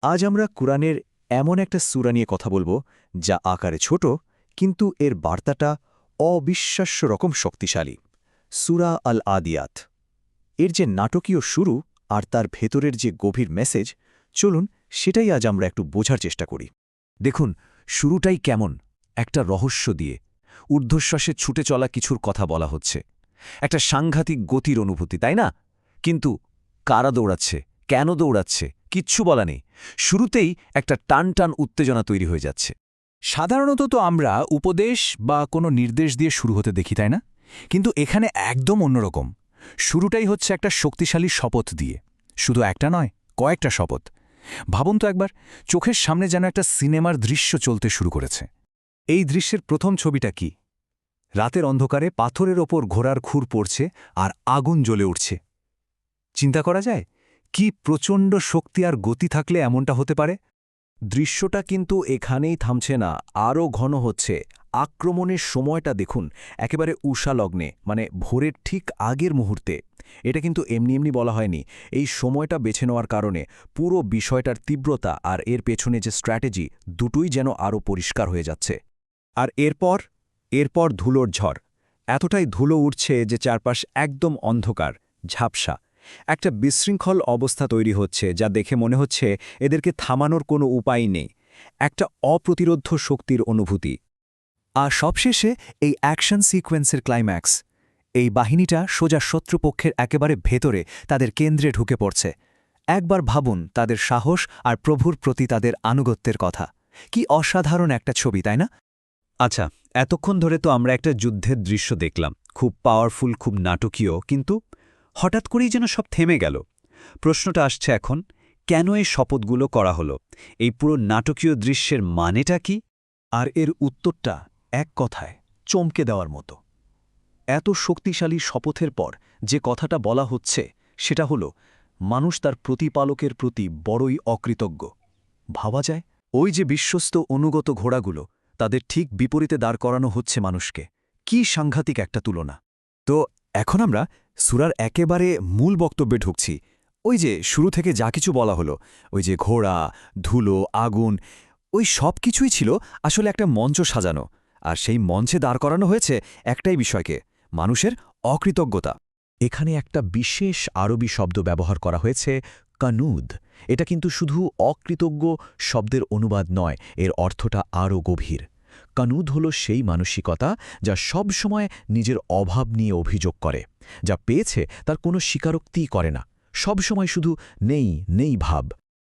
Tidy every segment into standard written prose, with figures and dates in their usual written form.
আজ আমরা কুরআনের এমন একটা সূরা নিয়ে কথা বলবো যা আকারে ছোট কিন্তু এর বার্তাটা অবিশ্বাস্য রকম শক্তিশালী। সূরা আল আদিয়াত। এর যে নাটকীয় শুরু আর তার ভেতরের যে গভীর মেসেজ, চলুন সেটাই আজ আমরা একটু বোঝার চেষ্টা করি। দেখুন, শুরুটাই কেমন, একটা রহস্য দিয়ে ঊর্ধ্বশ্বাসে ছুটে চলা কিছুর কথা বলা হচ্ছে। একটা সাংঘাতিক গতির অনুভূতি, তাই না? কিন্তু কারা দৌড়াচ্ছে, কেন দৌড়াচ্ছে, কিচ্ছু বলা নেই। শুরুতেই একটা টান টান উত্তেজনা তৈরি হয়ে যাচ্ছে। সাধারণত তো আমরা উপদেশ বা কোনো নির্দেশ দিয়ে শুরু হতে দেখি, তাই না? কিন্তু এখানে একদম অন্যরকম। শুরুটাই হচ্ছে একটা শক্তিশালী শপথ দিয়ে। শুধু একটা নয়, কয়েকটা শপথ। ভাবুন তো একবার, চোখের সামনে যেন একটা সিনেমার দৃশ্য চলতে শুরু করেছে। এই দৃশ্যের প্রথম ছবিটা কি? রাতের অন্ধকারে পাথরের ওপর ঘোড়ার খুর পড়ছে আর আগুন জ্বলে উঠছে। চিন্তা করা যায় কি প্রচণ্ড শক্তি আর গতি থাকলে এমনটা হতে পারে? দৃশ্যটা কিন্তু এখানেই থামছে না, আরও ঘন হচ্ছে। আক্রমণের সময়টা দেখুন, একেবারে উষালগ্নে, মানে ভোরের ঠিক আগের মুহূর্তে। এটা কিন্তু এমনি এমনি বলা হয়নি। এই সময়টা বেছে নেওয়ার কারণে পুরো বিষয়টার তীব্রতা আর এর পেছনে যে স্ট্র্যাটেজি, দুটোই যেন আরও পরিষ্কার হয়ে যাচ্ছে। আর এরপর ধুলোর ঝড়। এতটাই ধুলো উঠছে যে চারপাশ একদম অন্ধকার, ঝাপসা। একটা বিশৃঙ্খল অবস্থা তৈরি হচ্ছে যা দেখে মনে হচ্ছে এদেরকে থামানোর কোনো উপায় নেই। একটা অপ্রতিরোধ্য শক্তির অনুভূতি। আর সবশেষে এই অ্যাকশন সিকোয়েন্সের ক্লাইম্যাক্স। এই বাহিনীটা সোজা শত্রুপক্ষের একেবারে ভেতরে, তাদের কেন্দ্রে ঢুকে পড়ছে। একবার ভাবুন তাদের সাহস আর প্রভুর প্রতি তাদের আনুগত্যের কথা। কি অসাধারণ একটা ছবি, তাই না? আচ্ছা, এতক্ষণ ধরে তো আমরা একটা যুদ্ধের দৃশ্য দেখলাম, খুব পাওয়ারফুল, খুব নাটকীয়, কিন্তু হঠাৎ করেই যেন সব থেমে গেল। প্রশ্নটা আসছে এখন, কেন এই শপথগুলো করা হলো? এই পুরো নাটকীয় দৃশ্যের মানেটা কি? আর এর উত্তরটা এক কথায় চমকে দেওয়ার মতো। এত শক্তিশালী শপথের পর যে কথাটা বলা হচ্ছে সেটা হলো, মানুষ তার প্রতিপালকের প্রতি বড়ই অকৃতজ্ঞ। ভাবা যায়, ওই যে বিশ্বস্ত অনুগত ঘোড়াগুলো, তাদের ঠিক বিপরীতে দাঁড় করানো হচ্ছে মানুষকে। কি সাংঘাতিক একটা তুলনা! তো এখন আমরা সূরার একেবারে মূল বক্তব্যে ঢুকছি। ওই যে শুরু থেকে যা কিছু বলা হলো, ওই যে ঘোড়া, ধুলো, আগুন, ওই সব কিছুই ছিল আসলে একটা মঞ্চ সাজানো। আর সেই মঞ্চে দাঁড় করানো হয়েছে একটাই বিষয়কে, মানুষের অকৃতজ্ঞতা। এখানে একটা বিশেষ আরবি শব্দ ব্যবহার করা হয়েছে, কানুদ। এটা কিন্তু শুধু অকৃতজ্ঞ শব্দের অনুবাদ নয়, এর অর্থটা আরও গভীর। কানুদ হল সেই মানসিকতা যা সব সময় নিজের অভাব নিয়ে অভিযোগ করে, যা পেয়েছে তার কোনো স্বীকারোক্তিই করে না, সব সময় শুধু নেই নেই ভাব।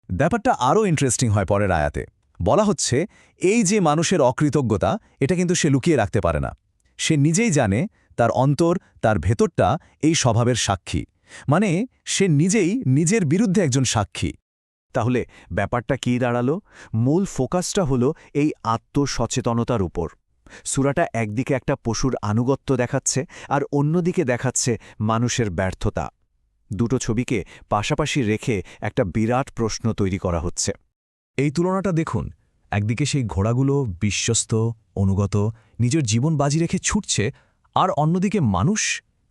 ব্যাপারটা আরও ইন্টারেস্টিং হয় পরের আয়াতে। বলা হচ্ছে, এই যে মানুষের অকৃতজ্ঞতা, এটা কিন্তু সে লুকিয়ে রাখতে পারে না। সে নিজেই জানে, তার অন্তর, তার ভেতরটা এই স্বভাবের সাক্ষী। মানে সে নিজেই নিজের বিরুদ্ধে একজন সাক্ষী। তাহলে ব্যাপারটা কী দাঁড়ালো? মূল ফোকাসটা হলো এই আত্মসচেতনতার উপর। সূরাটা একদিকে একটা পশুর আনুগত্য দেখাচ্ছে আর অন্যদিকে দেখাচ্ছে মানুষের ব্যর্থতা। দুটো ছবিকে পাশাপাশি রেখে একটা বিরাট প্রশ্ন তৈরি করা হচ্ছে। এই তুলনাটা দেখুন, একদিকে সেই ঘোড়াগুলো বিশ্বস্ত, অনুগত, নিজের জীবন বাজি রেখে ছুটছে, আর অন্যদিকে মানুষ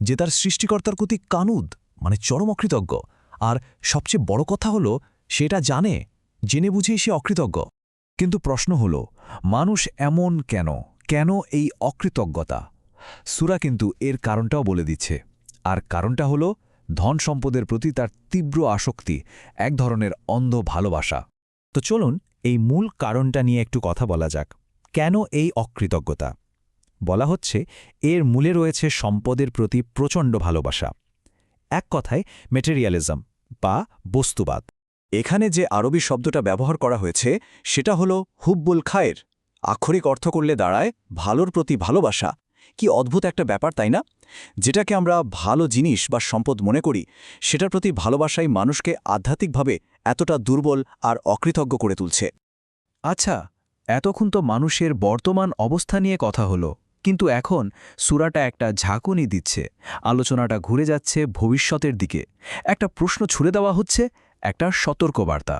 যে তার সৃষ্টিকর্তার প্রতি কানুদ, মানে চরম অকৃতজ্ঞ। আর সবচেয়ে বড় কথা হলো, সেটা জানে, জেনে বুঝেই সে অকৃতজ্ঞ। কিন্তু প্রশ্ন হলো, মানুষ এমন কেন? কেন এই অকৃতজ্ঞতা? সূরা কিন্তু এর কারণটাও বলে দিচ্ছে। আর কারণটা হলো ধন সম্পদের প্রতি তার তীব্র আসক্তি, এক ধরনের অন্ধ ভালোবাসা। তো চলুন এই মূল কারণটা নিয়ে একটু কথা বলা যাক। কেন এই অকৃতজ্ঞতা? বলা হচ্ছে, এর মূলে রয়েছে সম্পদের প্রতি প্রচণ্ড ভালোবাসা। এক কথায় ম্যাটেরিয়ালিজম বা বস্তুবাদ। এখানে যে আরবি শব্দটা ব্যবহার করা হয়েছে সেটা হলো হুব্বুল খায়ের। আক্ষরিক অর্থ করলে দাঁড়ায় ভালোর প্রতি ভালোবাসা। কি অদ্ভুত একটা ব্যাপার, তাই না? যেটাকে আমরা ভালো জিনিস বা সম্পদ মনে করি, সেটার প্রতি ভালোবাসাই মানুষকে আধ্যাত্মিকভাবে এতটা দুর্বল আর অকৃতজ্ঞ করে তুলছে। আচ্ছা, এতক্ষণ তো মানুষের বর্তমান অবস্থা নিয়ে কথা হলো, কিন্তু এখন সূরাটা একটা ঝাঁকুনি দিচ্ছে। আলোচনাটা ঘুরে যাচ্ছে ভবিষ্যতের দিকে। একটা প্রশ্ন ছুড়ে দেওয়া হচ্ছে, একটা সতর্কবার্তা।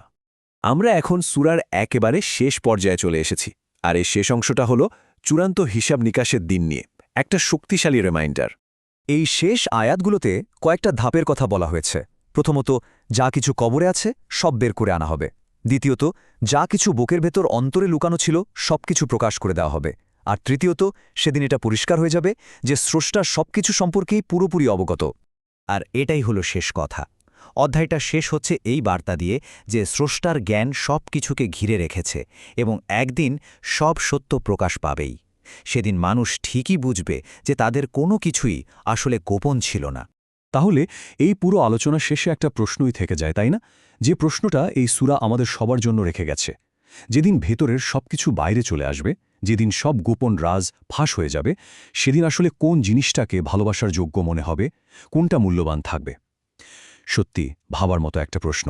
আমরা এখন সূরার একেবারে শেষ পর্যায়ে চলে এসেছি। আর এই শেষ অংশটা হলো চূড়ান্ত হিসাব নিকাশের দিন নিয়ে একটা শক্তিশালী রিমাইন্ডার। এই শেষ আয়াতগুলোতে কয়েকটা ধাপের কথা বলা হয়েছে। প্রথমত, যা কিছু কবরে আছে সব বের করে আনা হবে। দ্বিতীয়ত, যা কিছু বুকের ভেতর অন্তরে লুকানো ছিল সবকিছু প্রকাশ করে দেওয়া হবে। আর তৃতীয়ত, সেদিন এটা পরিষ্কার হয়ে যাবে যে স্রষ্টা সবকিছু সম্পর্কেই পুরোপুরি অবগত। আর এটাই হলো শেষ কথা। অধ্যায়টা শেষ হচ্ছে এই বার্তা দিয়ে যে স্রষ্টার জ্ঞান সব কিছুকে ঘিরে রেখেছে এবং একদিন সব সত্য প্রকাশ পাবেই। সেদিন মানুষ ঠিকই বুঝবে যে তাদের কোনো কিছুই আসলে গোপন ছিল না। তাহলে এই পুরো আলোচনা শেষে একটা প্রশ্নই থেকে যায়, তাই না? যে প্রশ্নটা এই সূরা আমাদের সবার জন্য রেখে গেছে। যেদিন ভেতরের সবকিছু বাইরে চলে আসবে, যেদিন সব গোপন রাজ ফাঁস হয়ে যাবে, সেদিন আসলে কোন জিনিসটাকে ভালোবাসার যোগ্য মনে হবে, কোনটা মূল্যবান থাকবে? সত্যি ভাবার মতো একটা প্রশ্ন।